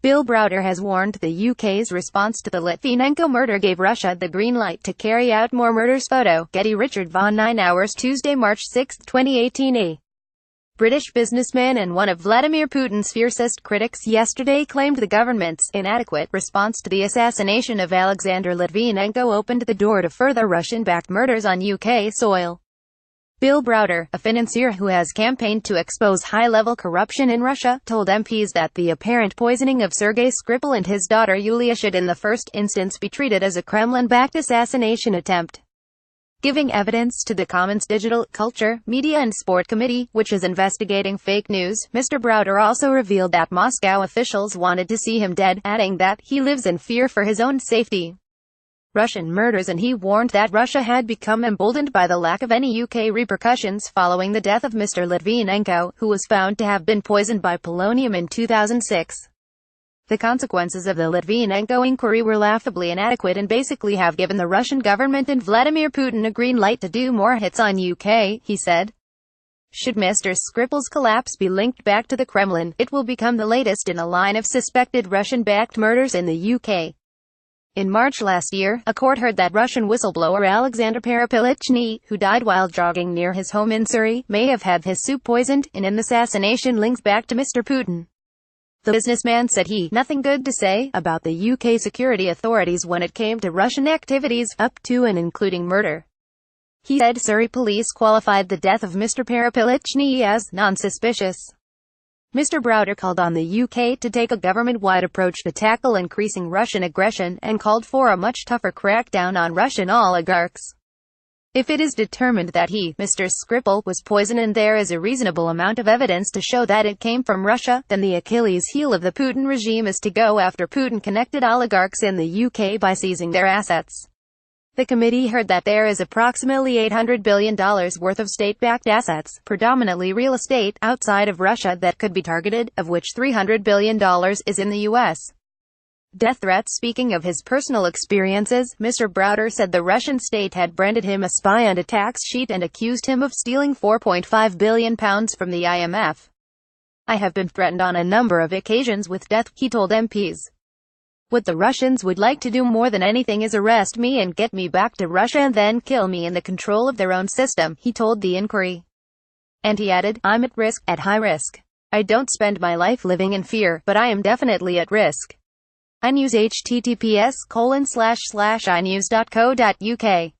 Browder has warned the UK's response to the Litvinenko murder gave Russia the green light to carry out more murders. Photo, Getty Richard Vaughan 9 hours Tuesday, March 6, 2018. A British businessman and one of Vladimir Putin's fiercest critics yesterday claimed the government's inadequate response to the assassination of Alexander Litvinenko opened the door to further Russian-backed murders on UK soil. Browder, a financier who has campaigned to expose high-level corruption in Russia, told MPs that the apparent poisoning of Sergei Skripal and his daughter Yulia should in the first instance be treated as a Kremlin-backed assassination attempt. Giving evidence to the Commons Digital, Culture, Media and Sport Committee, which is investigating fake news, Mr. Browder also revealed that Moscow officials wanted to see him dead, adding that he lives in fear for his own safety. Russian murders, and he warned that Russia had become emboldened by the lack of any UK repercussions following the death of Mr. Litvinenko, who was found to have been poisoned by polonium in 2006. The consequences of the Litvinenko inquiry were laughably inadequate and basically have given the Russian government and Vladimir Putin a green light to do more hits on UK, he said. Should Mr. Skripal's collapse be linked back to the Kremlin, it will become the latest in a line of suspected Russian-backed murders in the UK. In March last year, a court heard that Russian whistleblower Alexander Litvinenko, who died while jogging near his home in Surrey, may have had his soup poisoned, in an assassination linked back to Mr. Putin. The businessman said he nothing good to say about the UK security authorities when it came to Russian activities, up to and including murder. He said Surrey police qualified the death of Mr. Litvinenko as non-suspicious. Mr. Browder called on the UK to take a government-wide approach to tackle increasing Russian aggression, and called for a much tougher crackdown on Russian oligarchs. If it is determined that he, Mr. Skripal, was poisoned and there is a reasonable amount of evidence to show that it came from Russia, then the Achilles heel of the Putin regime is to go after Putin-connected oligarchs in the UK by seizing their assets. The committee heard that there is approximately $800 billion worth of state-backed assets, predominantly real estate, outside of Russia that could be targeted, of which $300 billion is in the U.S. Death threats. Speaking of his personal experiences, Mr. Browder said the Russian state had branded him a spy on a tax sheet and accused him of stealing £4.5 billion from the IMF. I have been threatened on a number of occasions with death, he told MPs. What the Russians would like to do more than anything is arrest me and get me back to Russia and then kill me in the control of their own system, he told the inquiry. And he added, I'm at risk, at high risk. I don't spend my life living in fear, but I am definitely at risk. iNews https://inews.co.uk